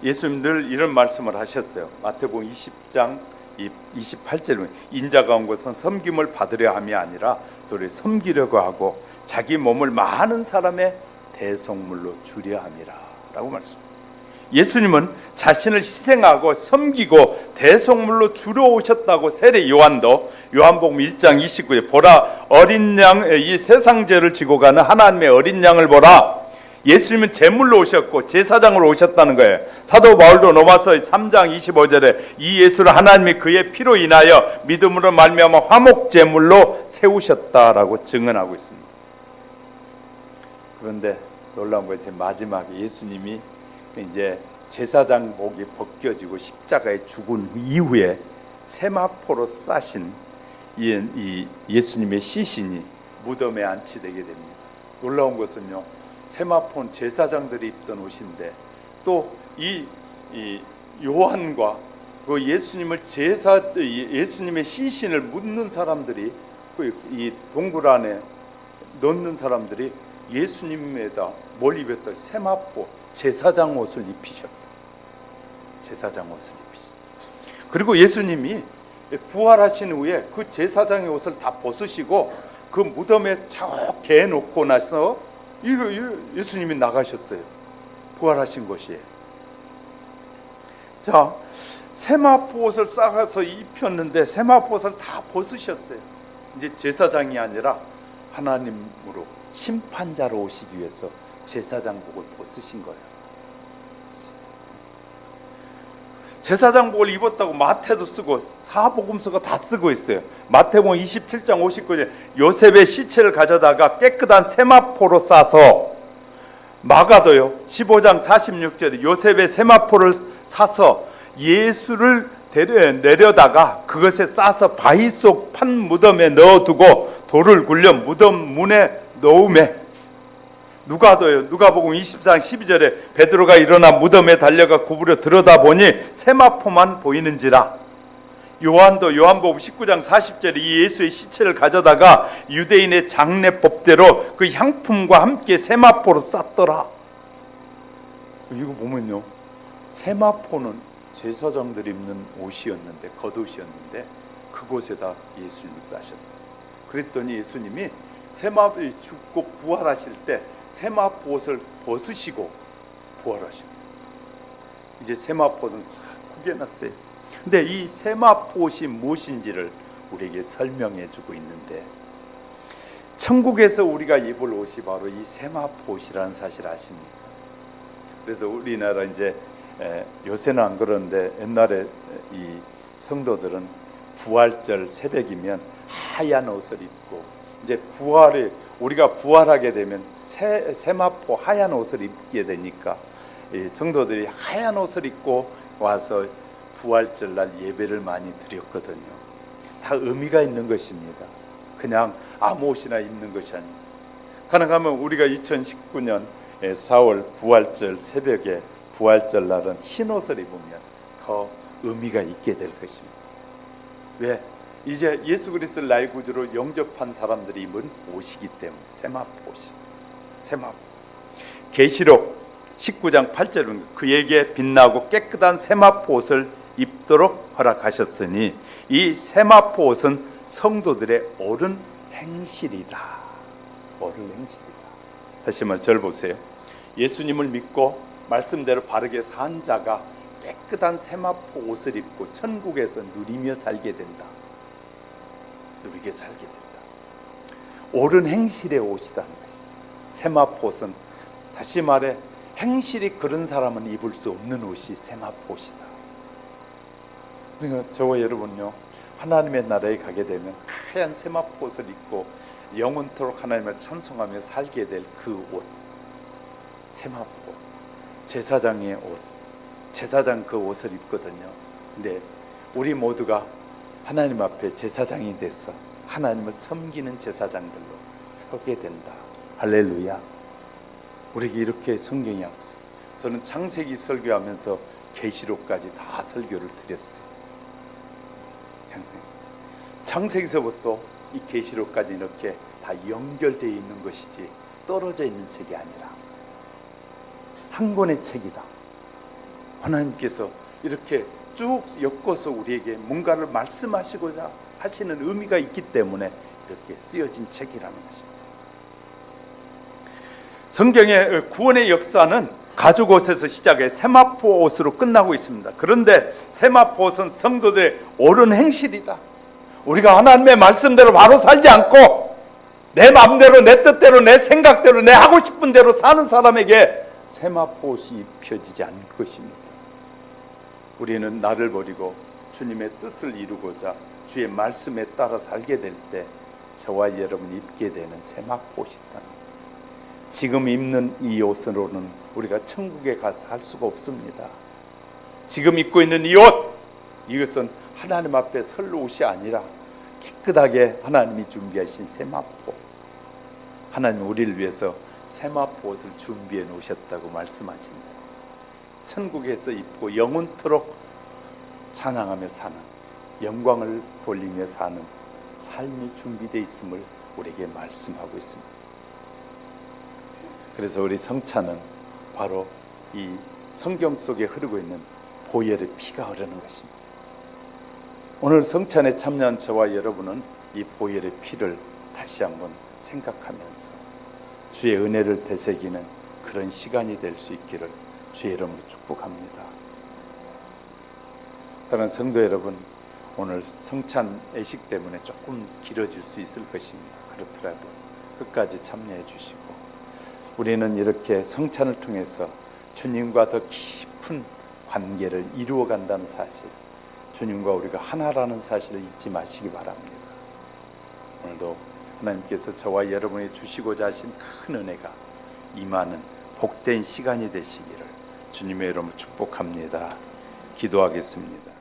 Speaker 1: 예수님 늘 이런 말씀을 하셨어요. 마태복음 20장 28절에 인자가 온 것은 섬김을 받으려 함이 아니라 도리어 섬기려고 하고 자기 몸을 많은 사람의 대속물로 주려 함이라 라고 말씀합니다. 예수님은 자신을 희생하고 섬기고 대속물로 주려 오셨다고 세례 요한도 요한복음 1장 29에 보라 어린 양, 이 세상 죄를 지고 가는 하나님의 어린 양을 보라. 예수님은 제물로 오셨고 제사장으로 오셨다는 거예요. 사도 바울도 로마서 3장 25절에 이 예수를 하나님이 그의 피로 인하여 믿음으로 말미암아 화목 제물로 세우셨다라고 증언하고 있습니다. 그런데 놀라운 것이 마지막에 예수님이 이제 제사장복이 벗겨지고 십자가에 죽은 이후에 세마포로 싸신 이 예수님의 시신이 무덤에 안치되게 됩니다. 놀라운 것은요, 세마포는 제사장들이 입던 옷인데 또 이 요한과 그 예수님의 시신을 묻는 사람들이 이 동굴 안에 넣는 사람들이 예수님에다 뭘 입혔다? 세마포 제사장 옷을 입히셨다. 제사장 옷을 입히셨다. 그리고 예수님이 부활하신 후에 그 제사장의 옷을 다 벗으시고 그 무덤에 쫙 놓고 나서 예수님이 나가셨어요. 부활하신 것이에요. 자, 세마포 옷을 싸가서 입혔는데 세마포 옷을 다 벗으셨어요. 이제 제사장이 아니라 하나님으로 심판자로 오시기 위해서 제사장복을 벗으신 거예요. 제사장복을 입었다고 마태도 쓰고 사복음서가 다 쓰고 있어요. 마태복음 27장 59절 요셉의 시체를 가져다가 깨끗한 세마포로 싸서, 마가도요 15장 46절에 요셉의 세마포를 사서 예수를 내려다가 그것에 싸서 바위 속 판 무덤에 넣어두고 돌을 굴려 무덤 문에 넣음에, 누가복음 24장 12절에 베드로가 일어나 무덤에 달려가 구부려 들여다보니 세마포만 보이는지라. 요한도 요한복음 19장 40절에 이 예수의 시체를 가져다가 유대인의 장례법대로 그 향품과 함께 세마포로 쌌더라. 이거 보면요, 세마포는 제사장들이 입는 옷이었는데, 겉옷이었는데 그곳에다 예수님을 싸셨다. 그랬더니 예수님이 죽고 부활하실 때 세마포 옷을 벗으시고 부활하십니다. 이제 세마포 옷은 참 구겨놨어요. 근데 이 세마포 옷이 무엇인지를 우리에게 설명해 주고 있는데, 천국에서 우리가 입을 옷이 바로 이 세마포 옷이라는 사실 아십니까? 그래서 우리나라 이제 요새는 안 그러는데 옛날에 이 성도들은 부활절 새벽이면 하얀 옷을 입고, 이제 우리가 부활하게 되면 세마포 하얀 옷을 입게 되니까 이 성도들이 하얀 옷을 입고 와서 부활절 날 예배를 많이 드렸거든요. 다 의미가 있는 것입니다. 그냥 아무 옷이나 입는 것이 아닙니다. 가능하면 우리가 2019년 4월 부활절 새벽에 부활절 날은 흰 옷을 입으면 더 의미가 있게 될 것입니다. 왜? 이제 예수 그리스도를 나의 구주로 영접한 사람들이 입은 옷이기 때문에 세마포옷이. 세마포. 계시록 19장 8절은 그에게 빛나고 깨끗한 세마포 옷을 입도록 허락하셨으니 이 세마포 옷은 성도들의 옳은 행실이다. 옳은 행실이다. 다시 한번 절 보세요. 예수님을 믿고 말씀대로 바르게 산 자가 깨끗한 세마포 옷을 입고 천국에서 누리며 살게 된다. 누리게 살게 된다. 옳은 행실의 옷이라는 거예요. 세마포 옷은 다시 말해 행실이 그런 사람은 입을 수 없는 옷이 세마포 옷이다. 그러니까 저와 여러분요, 하나님의 나라에 가게 되면 하얀 세마포 옷을 입고 영원토록 하나님을 찬송하며 살게 될 그 옷, 세마포, 제사장의 옷, 제사장 그 옷을 입거든요. 근데 우리 모두가 하나님 앞에 제사장이 돼서 하나님을 섬기는 제사장들로 서게 된다. 할렐루야. 우리에게 이렇게 성경이 약속. 저는 창세기 설교하면서 계시록까지 다 설교를 드렸어요. 창세기서부터 이 계시록까지 이렇게 다 연결되어 있는 것이지 떨어져 있는 책이 아니라 한 권의 책이다. 하나님께서 이렇게 쭉 엮어서 우리에게 뭔가를 말씀하시고자 하시는 의미가 있기 때문에 이렇게 쓰여진 책이라는 것입니다. 성경의 구원의 역사는 가죽 옷에서 시작해 세마포 옷으로 끝나고 있습니다. 그런데 세마포 옷은 성도들의 옳은 행실이다. 우리가 하나님의 말씀대로 바로 살지 않고 내 마음대로, 내 뜻대로, 내 생각대로, 내 하고 싶은 대로 사는 사람에게 세마포 옷이 입혀지지 않을 것입니다. 우리는 나를 버리고 주님의 뜻을 이루고자 주의 말씀에 따라 살게 될 때 저와 여러분이 입게 되는 세마포 옷이 있다. 지금 입는 이 옷으로는 우리가 천국에 가서 살 수가 없습니다. 지금 입고 있는 이 옷, 이것은 하나님 앞에 설 옷이 아니라 깨끗하게 하나님이 준비하신 세마포. 하나님 우리를 위해서 세마포 옷을 준비해 놓으셨다고 말씀하십니다. 천국에서 입고 영원토록 찬양하며 사는, 영광을 돌리며 사는 삶이 준비되어 있음을 우리에게 말씀하고 있습니다. 그래서 우리 성찬은 바로 이 성경 속에 흐르고 있는 보혈의 피가 흐르는 것입니다. 오늘 성찬에 참여한 저와 여러분은 이 보혈의 피를 다시 한번 생각하면서 주의 은혜를 되새기는 그런 시간이 될 수 있기를 주의 이름으로 축복합니다. 사랑하는 성도 여러분, 오늘 성찬 예식 때문에 조금 길어질 수 있을 것입니다. 그렇더라도 끝까지 참여해 주시고 우리는 이렇게 성찬을 통해서 주님과 더 깊은 관계를 이루어 간다는 사실, 주님과 우리가 하나라는 사실을 잊지 마시기 바랍니다. 오늘도 하나님께서 저와 여러분이 주시고자 하신 큰 은혜가 임하는 복된 시간이 되시기를 주님의 이름으로 축복합니다. 기도하겠습니다.